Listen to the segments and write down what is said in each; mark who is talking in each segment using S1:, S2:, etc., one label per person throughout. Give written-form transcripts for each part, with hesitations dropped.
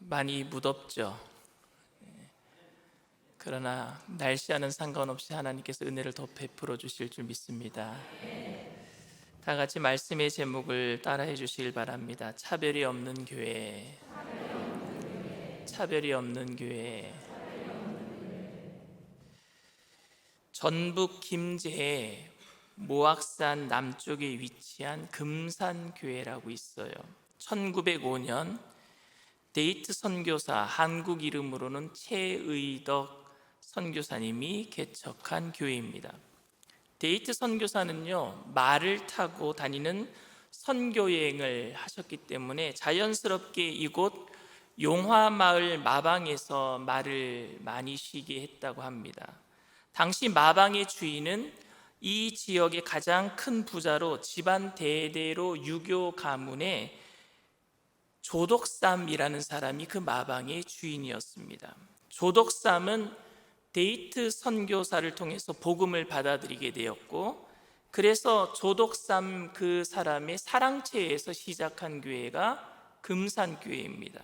S1: 많이 무덥죠. 그러나 날씨와는 상관없이 하나님께서 은혜를 더 베풀어 주실 줄 믿습니다. 다 같이 말씀의 제목을 따라해 주시길 바랍니다. 차별이 없는 교회, 차별이 없는 교회. 전북 김제에 모악산 남쪽에 위치한 금산교회라고 있어요. 1905년 데이트 선교사, 한국 이름으로는 최의덕 선교사님이 개척한 교회입니다. 데이트 선교사는요, 말을 타고 다니는 선교여행을 하셨기 때문에 자연스럽게 이곳 용화마을 마방에서 말을 많이 쉬게 했다고 합니다. 당시 마방의 주인은 이 지역의 가장 큰 부자로 집안 대대로 유교 가문의 조덕삼이라는 사람이 그 마방의 주인이었습니다. 조덕삼은 데이트 선교사를 통해서 복음을 받아들이게 되었고, 그래서 조덕삼 그 사람의 사랑채에서 시작한 교회가 금산교회입니다.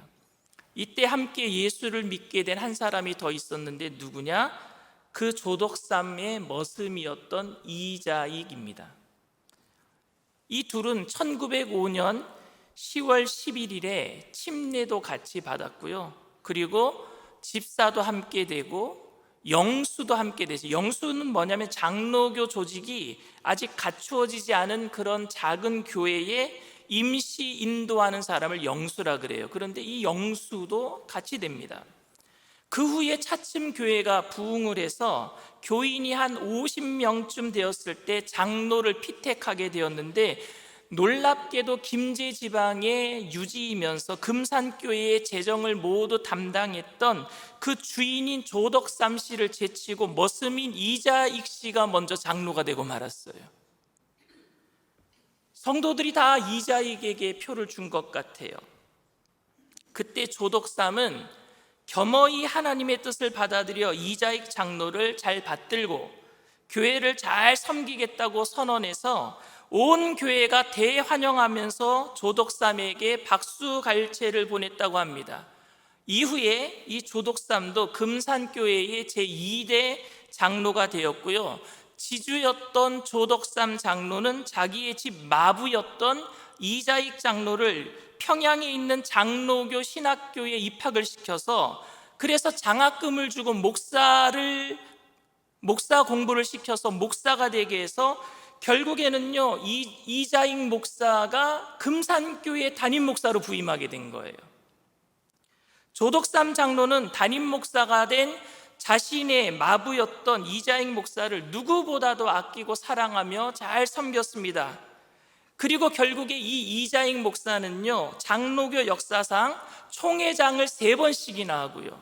S1: 이때 함께 예수를 믿게 된 한 사람이 더 있었는데 누구냐? 그 조덕삼의 머슴이었던 이자익입니다. 이 둘은 1905년 10월 11일에 침례도 같이 받았고요. 그리고 집사도 함께 되고 영수도 함께 되죠. 영수는 뭐냐면 장로교 조직이 아직 갖추어지지 않은 그런 작은 교회에 임시 인도하는 사람을 영수라 그래요. 그런데 이 영수도 같이 됩니다. 그 후에 차츰 교회가 부흥을 해서 교인이 한 50명쯤 되었을 때 장로를 피택하게 되었는데, 놀랍게도 김제 지방의 유지이면서 금산교회의 재정을 모두 담당했던 그 주인인 조덕삼 씨를 제치고 머슴인 이자익 씨가 먼저 장로가 되고 말았어요. 성도들이 다 이자익에게 표를 준 것 같아요. 그때 조덕삼은 겸허히 하나님의 뜻을 받아들여 이자익 장로를 잘 받들고 교회를 잘 섬기겠다고 선언해서 온 교회가 대환영하면서 조덕삼에게 박수갈채를 보냈다고 합니다. 이후에 이 조덕삼도 금산교회의 제2대 장로가 되었고요. 지주였던 조덕삼 장로는 자기의 집 마부였던 이자익 장로를 평양에 있는 장로교 신학교에 입학을 시켜서, 그래서 장학금을 주고 목사 공부를 시켜서 목사가 되게 해서 결국에는요, 이자익 목사가 금산교회 담임 목사로 부임하게 된 거예요. 조덕삼 장로는 담임 목사가 된 자신의 마부였던 이자익 목사를 누구보다도 아끼고 사랑하며 잘 섬겼습니다. 그리고 결국에 이 이자익 목사는요, 장로교 역사상 총회장을 3번씩이나 하고요,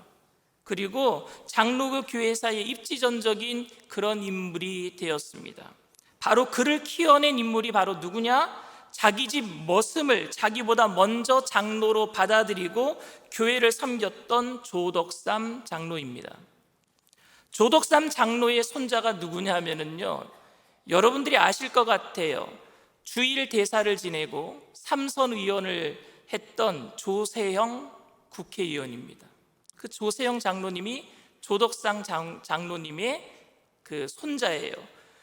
S1: 그리고 장로교 교회사의 입지전적인 그런 인물이 되었습니다. 바로 그를 키워낸 인물이 바로 누구냐? 자기 집 머슴을 자기보다 먼저 장로로 받아들이고 교회를 섬겼던 조덕삼 장로입니다. 조덕삼 장로의 손자가 누구냐 하면은요, 여러분들이 아실 것 같아요. 주일 대사를 지내고 삼선 의원을 했던 조세형 국회의원입니다. 그 조세형 장로님이 조덕삼 장로님의 그 손자예요.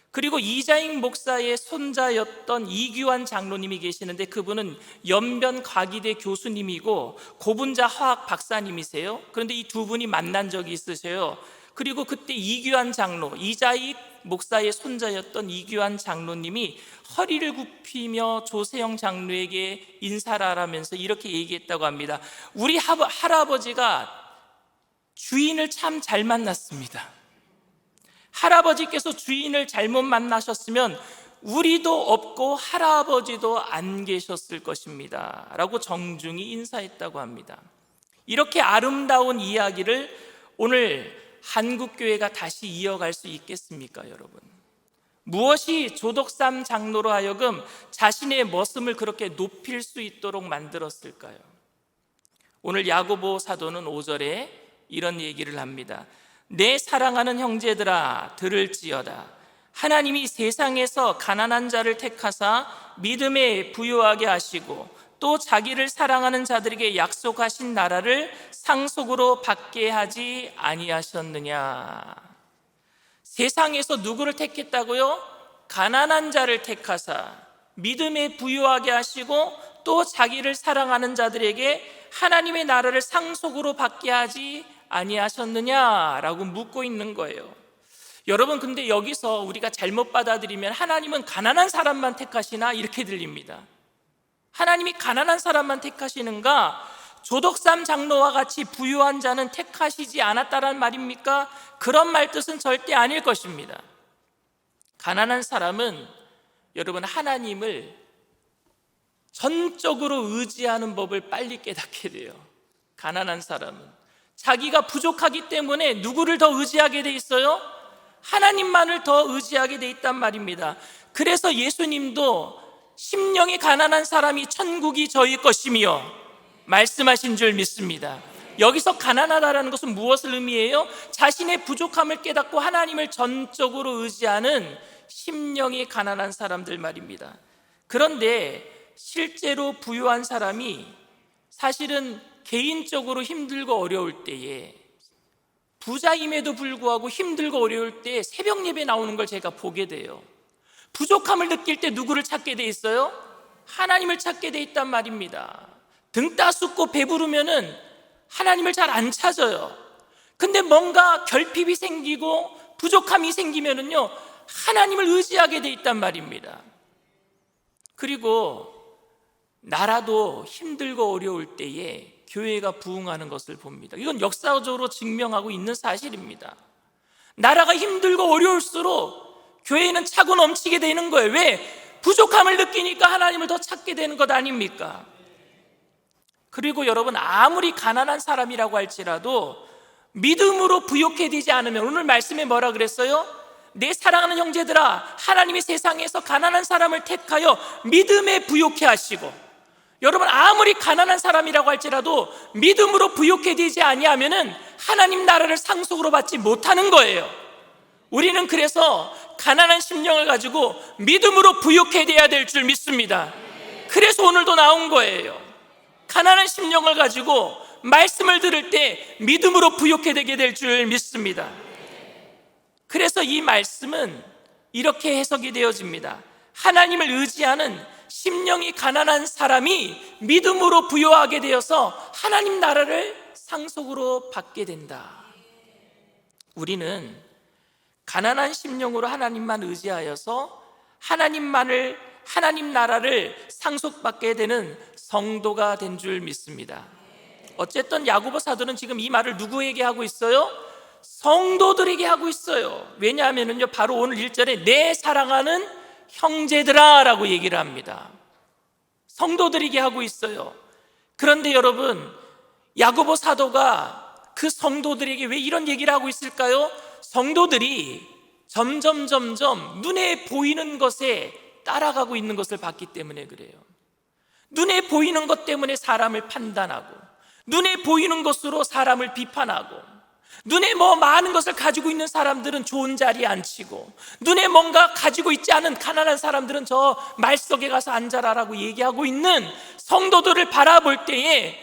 S1: 그리고 이자익 목사의 손자였던 이규환 장로님이 계시는데, 그분은 연변과기대 교수님이고 고분자 화학 박사님이세요. 그런데 이 두 분이 만난 적이 있으세요. 그리고 그때 이규환 장로, 이자익 목사의 손자였던 이규환 장로님이 허리를 굽히며 조세형 장로에게 인사를 하라면서 이렇게 얘기했다고 합니다. 우리 할아버지가 주인을 참 잘 만났습니다. 할아버지께서 주인을 잘못 만나셨으면 우리도 없고 할아버지도 안 계셨을 것입니다 라고 정중히 인사했다고 합니다. 이렇게 아름다운 이야기를 오늘 한국교회가 다시 이어갈 수 있겠습니까, 여러분? 무엇이 조덕삼 장로로 하여금 자신의 머슴을 그렇게 높일 수 있도록 만들었을까요? 오늘 야고보 사도는 5절에 이런 얘기를 합니다. 내 사랑하는 형제들아, 들을지어다. 하나님이 세상에서 가난한 자를 택하사 믿음에 부유하게 하시고 또 자기를 사랑하는 자들에게 약속하신 나라를 상속으로 받게 하지 아니하셨느냐. 세상에서 누구를 택했다고요? 가난한 자를 택하사 믿음에 부유하게 하시고 또 자기를 사랑하는 자들에게 하나님의 나라를 상속으로 받게 하지 아니하셨느냐라고 묻고 있는 거예요. 여러분, 근데 여기서 우리가 잘못 받아들이면 하나님은 가난한 사람만 택하시나 이렇게 들립니다. 하나님이 가난한 사람만 택하시는가? 조덕삼 장로와 같이 부유한 자는 택하시지 않았다란 말입니까? 그런 말 뜻은 절대 아닐 것입니다. 가난한 사람은 여러분 하나님을 전적으로 의지하는 법을 빨리 깨닫게 돼요. 가난한 사람은 자기가 부족하기 때문에 누구를 더 의지하게 돼 있어요? 하나님만을 더 의지하게 돼 있단 말입니다. 그래서 예수님도 심령이 가난한 사람이 천국이 저희 것이며 말씀하신 줄 믿습니다. 여기서 가난하다라는 것은 무엇을 의미해요? 자신의 부족함을 깨닫고 하나님을 전적으로 의지하는 심령이 가난한 사람들 말입니다. 그런데 실제로 부유한 사람이 사실은 개인적으로 힘들고 어려울 때에, 부자임에도 불구하고 힘들고 어려울 때 새벽 예배 나오는 걸 제가 보게 돼요. 부족함을 느낄 때 누구를 찾게 돼 있어요? 하나님을 찾게 돼 있단 말입니다. 등 따숩고 배부르면은 하나님을 잘 안 찾아요. 근데 뭔가 결핍이 생기고 부족함이 생기면은요, 하나님을 의지하게 돼 있단 말입니다. 그리고 나라도 힘들고 어려울 때에 교회가 부흥하는 것을 봅니다. 이건 역사적으로 증명하고 있는 사실입니다. 나라가 힘들고 어려울수록 교회는 차고 넘치게 되는 거예요. 왜? 부족함을 느끼니까 하나님을 더 찾게 되는 것 아닙니까? 그리고 여러분, 아무리 가난한 사람이라고 할지라도 믿음으로 부욕해 되지 않으면, 오늘 말씀에 뭐라 그랬어요? 내 사랑하는 형제들아, 하나님이 세상에서 가난한 사람을 택하여 믿음에 부욕해 하시고, 여러분 아무리 가난한 사람이라고 할지라도 믿음으로 부욕해 되지 아니하면은 하나님 나라를 상속으로 받지 못하는 거예요. 우리는 그래서 가난한 심령을 가지고 믿음으로 부욕해 돼야 될 줄 믿습니다. 그래서 오늘도 나온 거예요. 가난한 심령을 가지고 말씀을 들을 때 믿음으로 부욕해 되게 될 줄 믿습니다. 그래서 이 말씀은 이렇게 해석이 되어집니다. 하나님을 의지하는 심령이 가난한 사람이 믿음으로 부요하게 되어서 하나님 나라를 상속으로 받게 된다. 우리는 가난한 심령으로 하나님만 의지하여서 하나님 나라를 상속받게 되는 성도가 된 줄 믿습니다. 어쨌든 야고보 사도는 지금 이 말을 누구에게 하고 있어요? 성도들에게 하고 있어요. 왜냐하면요, 바로 오늘 1절에 내 사랑하는 형제들아 라고 얘기를 합니다. 성도들에게 하고 있어요. 그런데 여러분, 야고보 사도가 그 성도들에게 왜 이런 얘기를 하고 있을까요? 성도들이 점점 눈에 보이는 것에 따라가고 있는 것을 봤기 때문에 그래요. 눈에 보이는 것 때문에 사람을 판단하고, 눈에 보이는 것으로 사람을 비판하고, 눈에 많은 것을 가지고 있는 사람들은 좋은 자리에 앉히고, 눈에 뭔가 가지고 있지 않은 가난한 사람들은 저 말 속에 가서 앉아라라고 얘기하고 있는 성도들을 바라볼 때에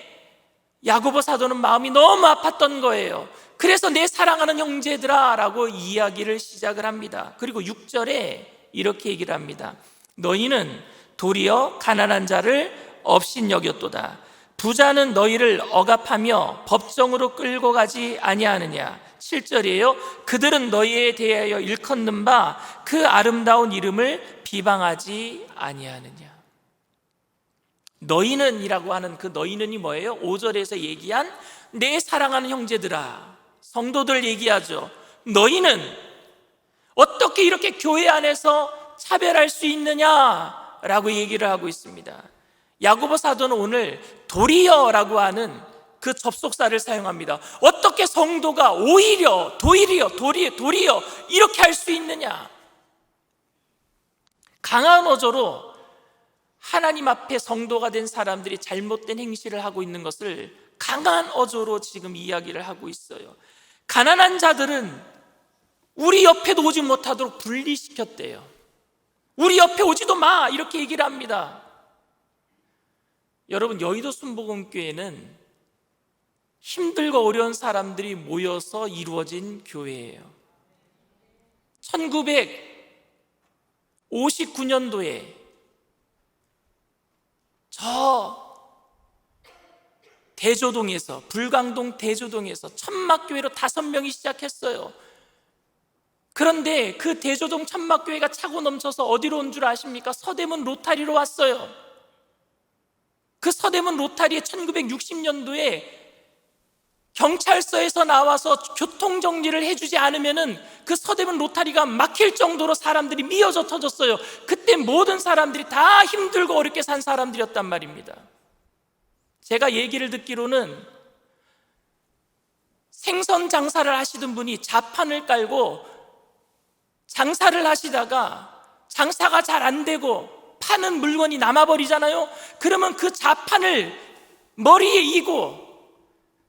S1: 야고보 사도는 마음이 너무 아팠던 거예요. 그래서 내 사랑하는 형제들아 라고 이야기를 시작을 합니다. 그리고 6절에 이렇게 얘기를 합니다. 너희는 도리어 가난한 자를 업신여겼도다. 부자는 너희를 억압하며 법정으로 끌고 가지 아니하느냐. 7절이에요. 그들은 너희에 대하여 일컫는 바 그 아름다운 이름을 비방하지 아니하느냐. 너희는 이라고 하는 그 너희는이 뭐예요? 5절에서 얘기한 내 사랑하는 형제들아, 성도들 얘기하죠. 너희는 어떻게 이렇게 교회 안에서 차별할 수 있느냐라고 얘기를 하고 있습니다. 야고보 사도는 오늘 도리어라고 하는 그 접속사를 사용합니다. 어떻게 성도가 오히려 도리어 이렇게 할 수 있느냐. 강한 어조로 하나님 앞에 성도가 된 사람들이 잘못된 행실을 하고 있는 것을 강한 어조로 지금 이야기를 하고 있어요. 가난한 자들은 우리 옆에도 오지 못하도록 분리시켰대요. 우리 옆에 오지도 마 이렇게 얘기를 합니다. 여러분, 여의도 순복음교회는 힘들고 어려운 사람들이 모여서 이루어진 교회예요. 1959년도에 저 대조동에서, 불광동 대조동에서 천막교회로 5명이 시작했어요. 그런데 그 대조동 천막교회가 차고 넘쳐서 어디로 온 줄 아십니까? 서대문 로타리로 왔어요. 그 서대문 로타리에 1960년도에 경찰서에서 나와서 교통정리를 해주지 않으면은 그 서대문 로타리가 막힐 정도로 사람들이 미어져 터졌어요. 그때 모든 사람들이 다 힘들고 어렵게 산 사람들이었단 말입니다. 제가 얘기를 듣기로는 생선 장사를 하시던 분이 자판을 깔고 장사를 하시다가 장사가 잘 안 되고 파는 물건이 남아버리잖아요. 그러면 그 자판을 머리에 이고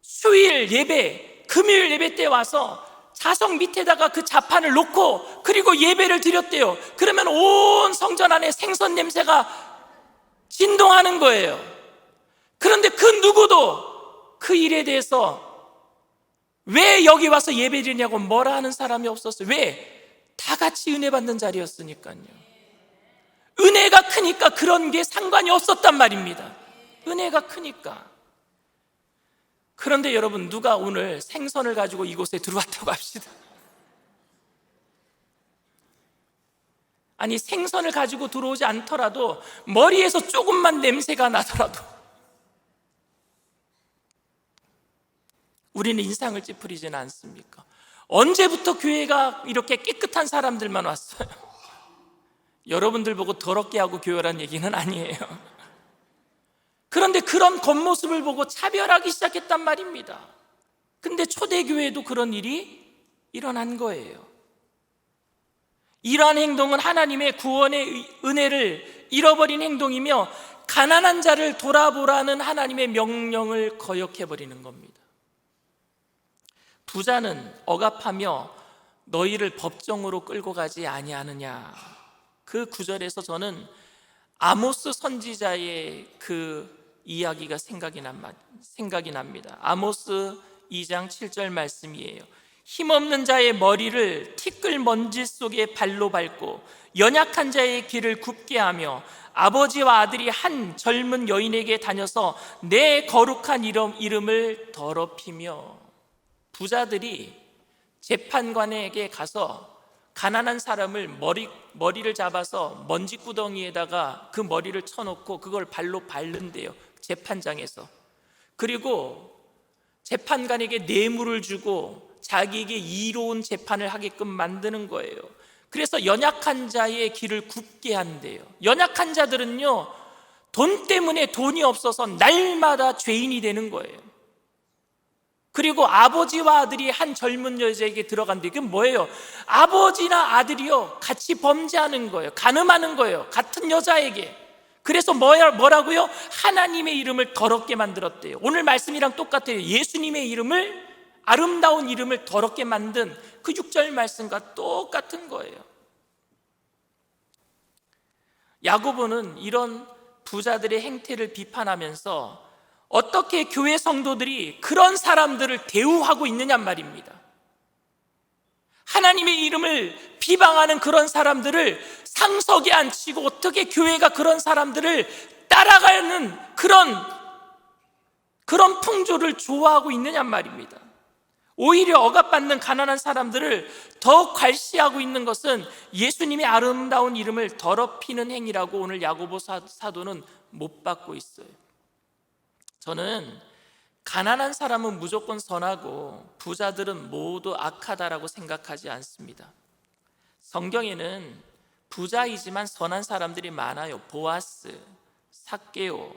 S1: 수요일 예배, 금요일 예배 때 와서 자석 밑에다가 그 자판을 놓고 그리고 예배를 드렸대요. 그러면 온 성전 안에 생선 냄새가 진동하는 거예요. 그런데 그 누구도 그 일에 대해서 왜 여기 와서 예배 드리냐고 뭐라 하는 사람이 없었어요. 왜? 다 같이 은혜 받는 자리였으니까요. 은혜가 크니까 그런 게 상관이 없었단 말입니다. 은혜가 크니까. 그런데 여러분, 누가 오늘 생선을 가지고 이곳에 들어왔다고 합시다. 아니, 생선을 가지고 들어오지 않더라도 머리에서 조금만 냄새가 나더라도 우리는 인상을 찌푸리지는 않습니까? 언제부터 교회가 이렇게 깨끗한 사람들만 왔어요? 여러분들 보고 더럽게 하고 교회란 얘기는 아니에요. 그런데 그런 겉모습을 보고 차별하기 시작했단 말입니다. 근데 초대교회에도 그런 일이 일어난 거예요. 이러한 행동은 하나님의 구원의 은혜를 잃어버린 행동이며 가난한 자를 돌아보라는 하나님의 명령을 거역해버리는 겁니다. 부자는 억압하며 너희를 법정으로 끌고 가지 아니하느냐. 그 구절에서 저는 아모스 선지자의 그 이야기가 생각이 납니다. 아모스 2장 7절 말씀이에요. 힘없는 자의 머리를 티끌 먼지 속에 발로 밟고 연약한 자의 길을 굽게 하며 아버지와 아들이 한 젊은 여인에게 다녀서 내 거룩한 이름을 더럽히며. 부자들이 재판관에게 가서 가난한 사람을 머리를 잡아서 먼지구덩이에다가 그 머리를 쳐놓고 그걸 발로 밟는데요, 재판장에서. 그리고 재판관에게 뇌물을 주고 자기에게 이로운 재판을 하게끔 만드는 거예요. 그래서 연약한 자의 길을 굽게 한대요. 연약한 자들은요, 돈 때문에 돈이 없어서 날마다 죄인이 되는 거예요. 그리고 아버지와 아들이 한 젊은 여자에게 들어간대. 그게 뭐예요? 아버지나 아들이요, 같이 범죄하는 거예요. 간음하는 거예요, 같은 여자에게. 그래서 뭐라고요? 하나님의 이름을 더럽게 만들었대요. 오늘 말씀이랑 똑같아요. 예수님의 이름을, 아름다운 이름을 더럽게 만든 그 6절 말씀과 똑같은 거예요. 야고보는 이런 부자들의 행태를 비판하면서 어떻게 교회 성도들이 그런 사람들을 대우하고 있느냐 말입니다. 하나님의 이름을 비방하는 그런 사람들을 상석에 앉히고 어떻게 교회가 그런 사람들을 따라가는 그런 풍조를 좋아하고 있느냐 말입니다. 오히려 억압받는 가난한 사람들을 더 괄시하고 있는 것은 예수님의 아름다운 이름을 더럽히는 행위라고 오늘 야고보 사도는 못 받고 있어요. 저는 가난한 사람은 무조건 선하고 부자들은 모두 악하다라고 생각하지 않습니다. 성경에는 부자이지만 선한 사람들이 많아요. 보아스, 삭개오,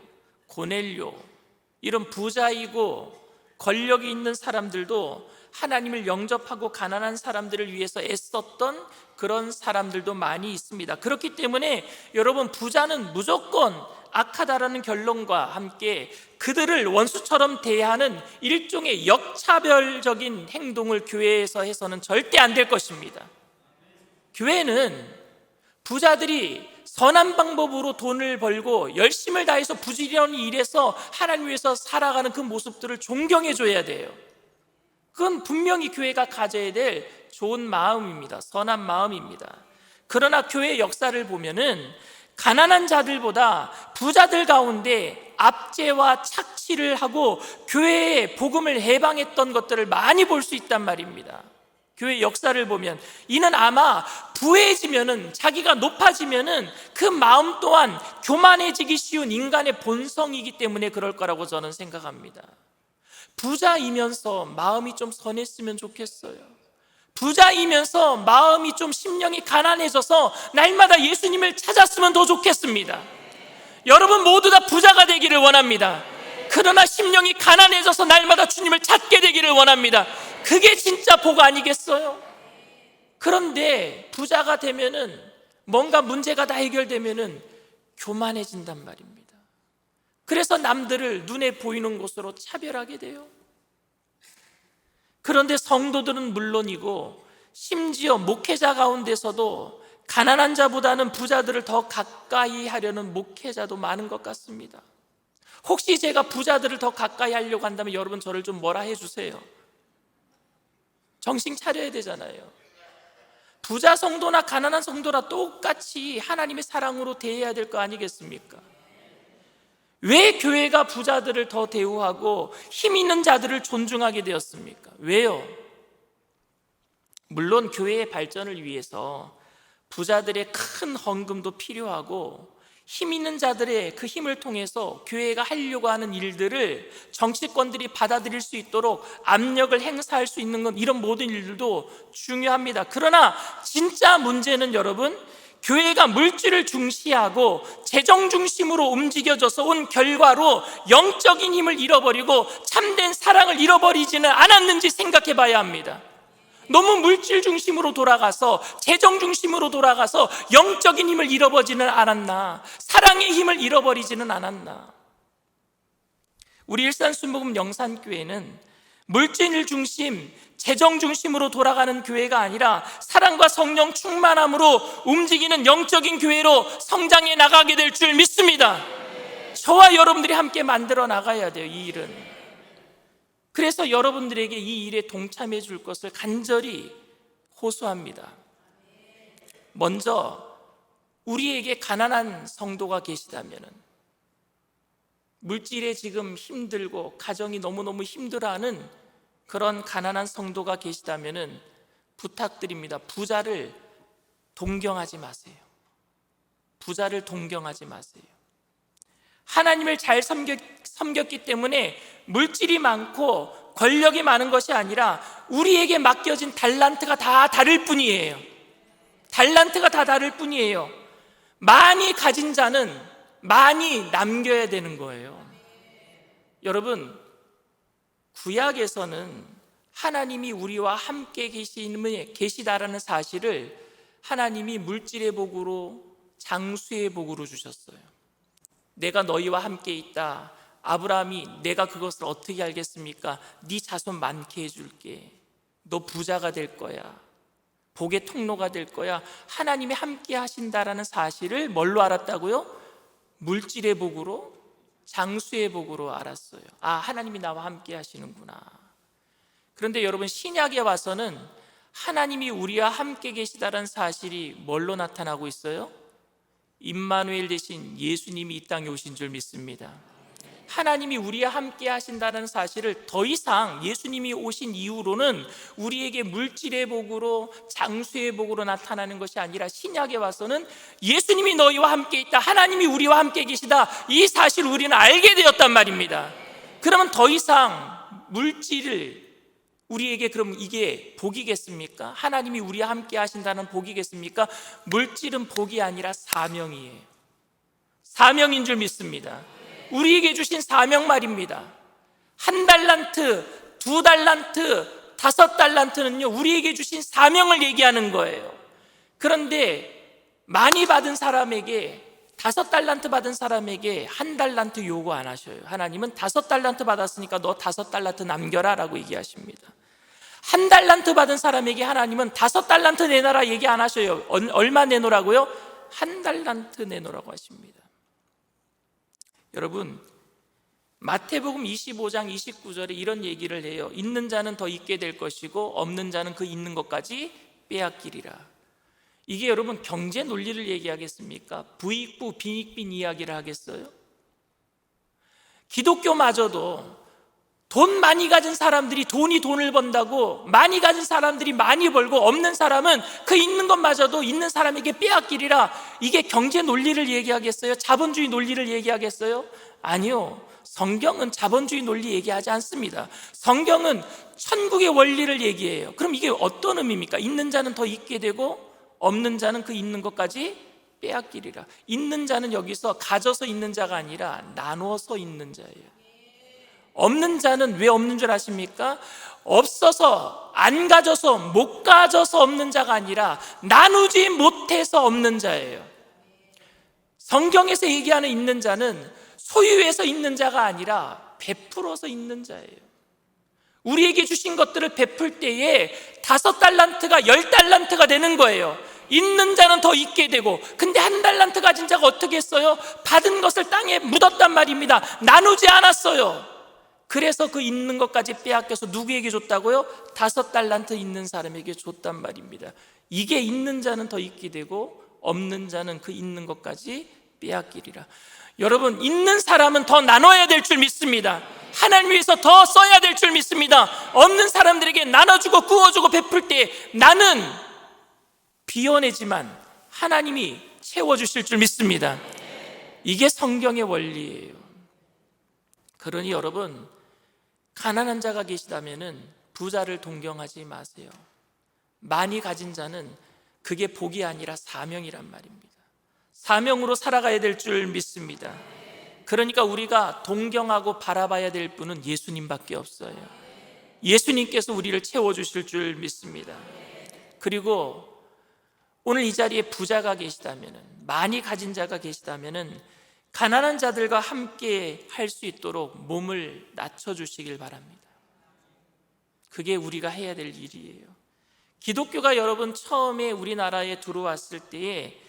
S1: 고넬료, 이런 부자이고 권력이 있는 사람들도 하나님을 영접하고 가난한 사람들을 위해서 애썼던 그런 사람들도 많이 있습니다. 그렇기 때문에 여러분, 부자는 무조건 악하다라는 결론과 함께 그들을 원수처럼 대하는 일종의 역차별적인 행동을 교회에서 해서는 절대 안 될 것입니다. 교회는 부자들이 선한 방법으로 돈을 벌고 열심을 다해서 부지런히 일해서 하나님 위해서 살아가는 그 모습들을 존경해 줘야 돼요. 그건 분명히 교회가 가져야 될 좋은 마음입니다. 선한 마음입니다. 그러나 교회의 역사를 보면은 가난한 자들보다 부자들 가운데 압제와 착취를 하고 교회의 복음을 해방했던 것들을 많이 볼 수 있단 말입니다. 교회 역사를 보면 이는 아마 부해지면은, 자기가 높아지면은 그 마음 또한 교만해지기 쉬운 인간의 본성이기 때문에 그럴 거라고 저는 생각합니다. 부자이면서 마음이 좀 선했으면 좋겠어요. 부자이면서 마음이 좀 심령이 가난해져서 날마다 예수님을 찾았으면 더 좋겠습니다. 여러분 모두 다 부자가 되기를 원합니다. 그러나 심령이 가난해져서 날마다 주님을 찾게 되기를 원합니다. 그게 진짜 복 아니겠어요? 그런데 부자가 되면은, 뭔가 문제가 다 해결되면은 교만해진단 말입니다. 그래서 남들을 눈에 보이는 곳으로 차별하게 돼요. 그런데 성도들은 물론이고 심지어 목회자 가운데서도 가난한 자보다는 부자들을 더 가까이 하려는 목회자도 많은 것 같습니다. 혹시 제가 부자들을 더 가까이 하려고 한다면 여러분 저를 좀 뭐라 해주세요. 정신 차려야 되잖아요. 부자 성도나 가난한 성도나 똑같이 하나님의 사랑으로 대해야 될 거 아니겠습니까? 왜 교회가 부자들을 더 대우하고 힘 있는 자들을 존중하게 되었습니까? 왜요? 물론 교회의 발전을 위해서 부자들의 큰 헌금도 필요하고 힘 있는 자들의 그 힘을 통해서 교회가 하려고 하는 일들을 정치권들이 받아들일 수 있도록 압력을 행사할 수 있는 건, 이런 모든 일들도 중요합니다. 그러나 진짜 문제는 여러분, 교회가 물질을 중시하고 재정 중심으로 움직여져서 온 결과로 영적인 힘을 잃어버리고 참된 사랑을 잃어버리지는 않았는지 생각해 봐야 합니다. 너무 물질 중심으로 돌아가서, 재정 중심으로 돌아가서 영적인 힘을 잃어버리지는 않았나? 사랑의 힘을 잃어버리지는 않았나? 우리 일산순복음 영산교회는 물질 중심, 재정 중심으로 돌아가는 교회가 아니라 사랑과 성령 충만함으로 움직이는 영적인 교회로 성장해 나가게 될 줄 믿습니다. 저와 여러분들이 함께 만들어 나가야 돼요, 이 일은. 그래서 여러분들에게 이 일에 동참해 줄 것을 간절히 호소합니다. 먼저 우리에게 가난한 성도가 계시다면, 물질에 지금 힘들고 가정이 너무너무 힘들어하는 그런 가난한 성도가 계시다면 부탁드립니다. 부자를 동경하지 마세요. 부자를 동경하지 마세요. 하나님을 잘 섬겼기 때문에 물질이 많고 권력이 많은 것이 아니라 우리에게 맡겨진 달란트가 다 다를 뿐이에요. 달란트가 다 다를 뿐이에요. 많이 가진 자는 많이 남겨야 되는 거예요. 여러분, 구약에서는 하나님이 우리와 함께 계시다라는 사실을 하나님이 물질의 복으로, 장수의 복으로 주셨어요. 내가 너희와 함께 있다. 아브라함이 내가 그것을 어떻게 알겠습니까? 네 자손 많게 해줄게. 너 부자가 될 거야. 복의 통로가 될 거야. 하나님이 함께 하신다라는 사실을 뭘로 알았다고요? 물질의 복으로, 장수의 복으로 알았어요. 아, 하나님이 나와 함께 하시는구나. 그런데 여러분, 신약에 와서는 하나님이 우리와 함께 계시다라는 사실이 뭘로 나타나고 있어요? 임마누엘 대신 예수님이 이 땅에 오신 줄 믿습니다. 하나님이 우리와 함께 하신다는 사실을 더 이상 예수님이 오신 이후로는 우리에게 물질의 복으로, 장수의 복으로 나타나는 것이 아니라 신약에 와서는 예수님이 너희와 함께 있다, 하나님이 우리와 함께 계시다, 이 사실을 우리는 알게 되었단 말입니다. 그러면 더 이상 물질을 우리에게, 그럼 이게 복이겠습니까? 하나님이 우리와 함께 하신다는 복이겠습니까? 물질은 복이 아니라 사명이에요. 사명인 줄 믿습니다. 우리에게 주신 사명 말입니다. 1달란트, 2달란트, 5달란트는요, 우리에게 주신 사명을 얘기하는 거예요. 그런데 많이 받은 사람에게, 5달란트 받은 사람에게 1달란트 요구 안 하셔요. 하나님은 5달란트 받았으니까 너 5달란트 남겨라 라고 얘기하십니다. 1달란트 받은 사람에게 하나님은 5달란트 내놔라 얘기 안 하셔요. 얼마 내놓으라고요? 한 달란트 내놓으라고 하십니다. 여러분, 마태복음 25장 29절에 이런 얘기를 해요. 있는 자는 더 있게 될 것이고 없는 자는 그 있는 것까지 빼앗기리라. 이게 여러분 경제 논리를 얘기하겠습니까? 부익부 빈익빈 이야기를 하겠어요? 기독교마저도 돈 많이 가진 사람들이 돈을 번다고 많이 가진 사람들이 많이 벌고 없는 사람은 그 있는 것마저도 있는 사람에게 빼앗기리라. 이게 경제 논리를 얘기하겠어요? 자본주의 논리를 얘기하겠어요? 아니요. 성경은 자본주의 논리 얘기하지 않습니다. 성경은 천국의 원리를 얘기해요. 그럼 이게 어떤 의미입니까? 있는 자는 더 있게 되고 없는 자는 그 있는 것까지 빼앗기리라. 있는 자는 여기서 가져서 있는 자가 아니라 나누어서 있는 자예요. 없는 자는 왜 없는 줄 아십니까? 없어서, 안 가져서, 못 가져서 없는 자가 아니라 나누지 못해서 없는 자예요. 성경에서 얘기하는 있는 자는 소유해서 있는 자가 아니라 베풀어서 있는 자예요. 우리에게 주신 것들을 베풀 때에 5달란트가 10달란트가 되는 거예요. 있는 자는 더 있게 되고, 근데 1달란트 가진 자가 어떻게 했어요? 받은 것을 땅에 묻었단 말입니다. 나누지 않았어요. 그래서 그 있는 것까지 빼앗겨서 누구에게 줬다고요? 5달란트 있는 사람에게 줬단 말입니다. 이게 있는 자는 더 있게 되고 없는 자는 그 있는 것까지 빼앗기리라. 여러분, 있는 사람은 더 나눠야 될 줄 믿습니다. 하나님 위해서 더 써야 될 줄 믿습니다. 없는 사람들에게 나눠주고 구워주고 베풀 때 나는 비워내지만 하나님이 채워주실 줄 믿습니다. 이게 성경의 원리예요. 그러니 여러분, 가난한 자가 계시다면 부자를 동경하지 마세요. 많이 가진 자는 그게 복이 아니라 사명이란 말입니다. 사명으로 살아가야 될 줄 믿습니다. 그러니까 우리가 동경하고 바라봐야 될 분은 예수님밖에 없어요. 예수님께서 우리를 채워주실 줄 믿습니다. 그리고 오늘 이 자리에 부자가 계시다면, 많이 가진 자가 계시다면 가난한 자들과 함께 할 수 있도록 몸을 낮춰주시길 바랍니다. 그게 우리가 해야 될 일이에요. 기독교가 여러분 처음에 우리나라에 들어왔을 때에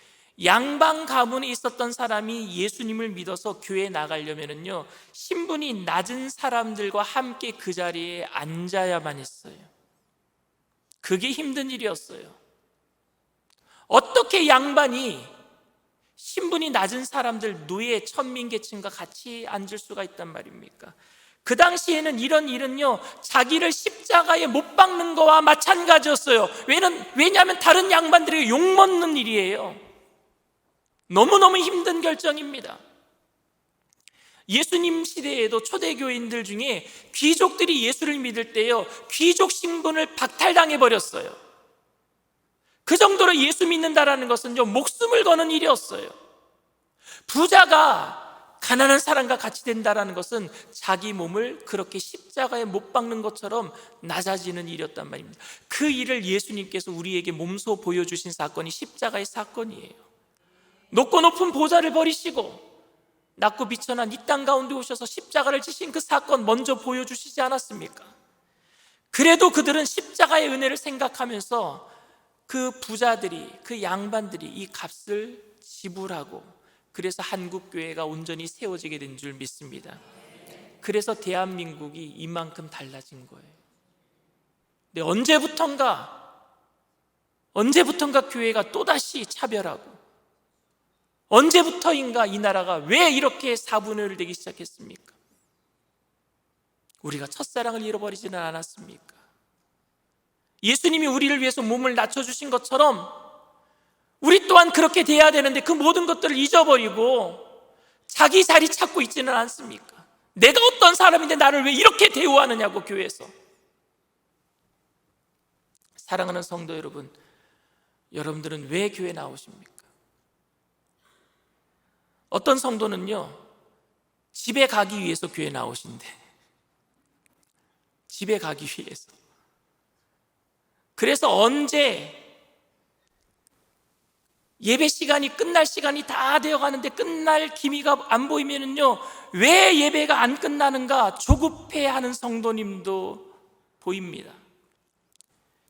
S1: 양반 가문에 있었던 사람이 예수님을 믿어서 교회에 나가려면요, 신분이 낮은 사람들과 함께 그 자리에 앉아야만 했어요. 그게 힘든 일이었어요. 어떻게 양반이 신분이 낮은 사람들, 노예, 천민계층과 같이 앉을 수가 있단 말입니까? 그 당시에는 이런 일은요, 자기를 십자가에 못 박는 거와 마찬가지였어요. 왜냐하면 다른 양반들에게 욕먹는 일이에요. 너무너무 힘든 결정입니다. 예수님 시대에도 초대교인들 중에 귀족들이 예수를 믿을 때요, 귀족 신분을 박탈당해버렸어요. 그 정도로 예수 믿는다라는 것은요, 목숨을 거는 일이었어요. 부자가 가난한 사람과 같이 된다라는 것은 자기 몸을 그렇게 십자가에 못 박는 것처럼 낮아지는 일이었단 말입니다. 그 일을 예수님께서 우리에게 몸소 보여주신 사건이 십자가의 사건이에요. 높고 높은 보좌를 버리시고 낮고 비천한 이 땅 가운데 오셔서 십자가를 지신 그 사건 먼저 보여주시지 않았습니까? 그래도 그들은 십자가의 은혜를 생각하면서 그 부자들이, 그 양반들이 이 값을 지불하고, 그래서 한국교회가 온전히 세워지게 된 줄 믿습니다. 그래서 대한민국이 이만큼 달라진 거예요. 근데 언제부턴가 교회가 또다시 차별하고, 언제부터인가 이 나라가 왜 이렇게 4분의 1 되기 시작했습니까? 우리가 첫사랑을 잃어버리지는 않았습니까? 예수님이 우리를 위해서 몸을 낮춰주신 것처럼 우리 또한 그렇게 돼야 되는데 그 모든 것들을 잊어버리고 자기 자리 찾고 있지는 않습니까? 내가 어떤 사람인데 나를 왜 이렇게 대우하느냐고, 교회에서. 사랑하는 성도 여러분, 여러분들은 왜 교회 나오십니까? 어떤 성도는요, 집에 가기 위해서 교회 나오신대. 집에 가기 위해서. 그래서 언제 예배 시간이 끝날 시간이 다 되어 가는데 끝날 기미가 안 보이면은요, 왜 예배가 안 끝나는가 조급해하는 성도님도 보입니다.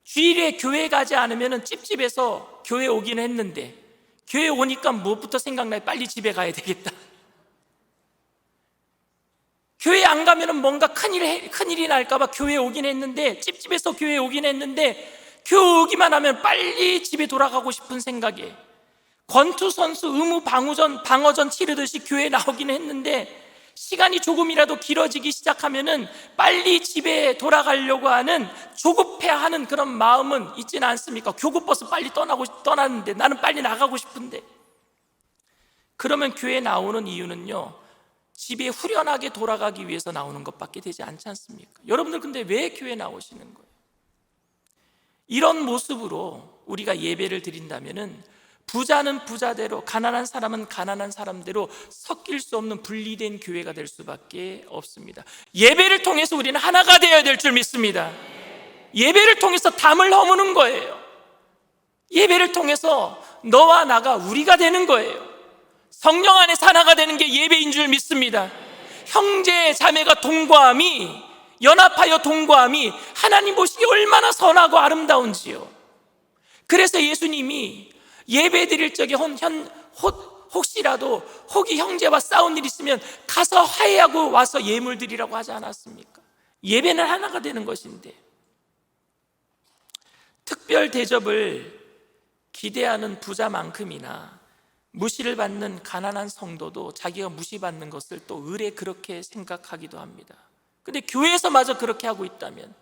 S1: 주일에 교회 가지 않으면은 찝찝해서 교회 오기는 했는데 교회 오니까 무엇부터 생각나요? 빨리 집에 가야 되겠다. 교회 안 가면은 뭔가 큰일이 날까봐 교회 오긴 했는데, 찝찝해서 교회 오긴 했는데, 교회 오기만 하면 빨리 집에 돌아가고 싶은 생각에 권투 선수 의무 방어전 치르듯이 교회 나오긴 했는데, 시간이 조금이라도 길어지기 시작하면은 빨리 집에 돌아가려고 하는 조급해하는 그런 마음은 있지는 않습니까? 교구버스 빨리 떠나는데 나는 빨리 나가고 싶은데. 그러면 교회 나오는 이유는요, 집에 후련하게 돌아가기 위해서 나오는 것밖에 되지 않지 않습니까? 여러분들 근데 왜 교회 나오시는 거예요? 이런 모습으로 우리가 예배를 드린다면은 부자는 부자대로, 가난한 사람은 가난한 사람대로 섞일 수 없는 분리된 교회가 될 수밖에 없습니다. 예배를 통해서 우리는 하나가 되어야 될 줄 믿습니다. 예배를 통해서 담을 허무는 거예요. 예배를 통해서 너와 나가 우리가 되는 거예요. 성령 안에서 하나가 되는 게 예배인 줄 믿습니다. 형제 자매가 동거함이, 연합하여 동거함이 하나님 보시기에 얼마나 선하고 아름다운지요. 그래서 예수님이 예배 드릴 적에 혹시라도 혹이 형제와 싸운 일 있으면 가서 화해하고 와서 예물 드리라고 하지 않았습니까? 예배는 하나가 되는 것인데, 특별 대접을 기대하는 부자만큼이나 무시를 받는 가난한 성도도 자기가 무시받는 것을 또 의례 그렇게 생각하기도 합니다. 근데 교회에서마저 그렇게 하고 있다면,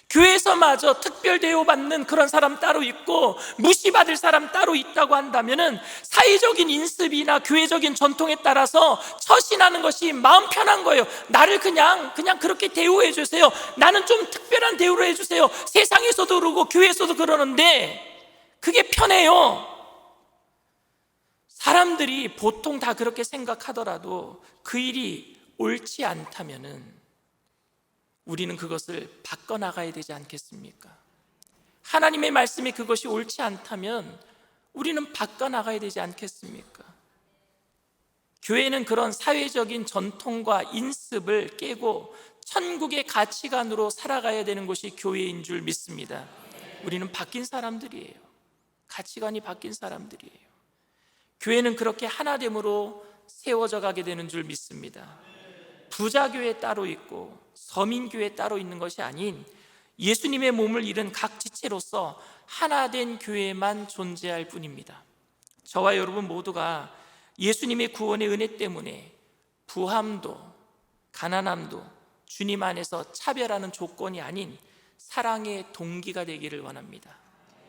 S1: 교회에서마저 특별 대우받는 그런 사람 따로 있고 무시받을 사람 따로 있다고 한다면은 사회적인 인습이나 교회적인 전통에 따라서 처신하는 것이 마음 편한 거예요. 나를 그냥 그렇게 대우해 주세요. 나는 좀 특별한 대우를 해주세요. 세상에서도 그러고 교회에서도 그러는데 그게 편해요. 사람들이 보통 다 그렇게 생각하더라도 그 일이 옳지 않다면은 우리는 그것을 바꿔나가야 되지 않겠습니까? 하나님의 말씀이 그것이 옳지 않다면 우리는 바꿔나가야 되지 않겠습니까? 교회는 그런 사회적인 전통과 인습을 깨고 천국의 가치관으로 살아가야 되는 것이 교회인 줄 믿습니다. 우리는 바뀐 사람들이에요. 가치관이 바뀐 사람들이에요. 교회는 그렇게 하나됨으로 세워져 가게 되는 줄 믿습니다. 부자교회 따로 있고 서민교회 따로 있는 것이 아닌 예수님의 몸을 이룬 각 지체로서 하나된 교회만 존재할 뿐입니다. 저와 여러분 모두가 예수님의 구원의 은혜 때문에 부함도 가난함도 주님 안에서 차별하는 조건이 아닌 사랑의 동기가 되기를 원합니다.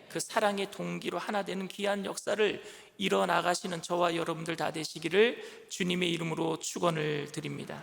S1: 그 사랑의 동기로 하나 되는 귀한 역사를 이뤄나가시는 저와 여러분들 다 되시기를 주님의 이름으로 축원을 드립니다.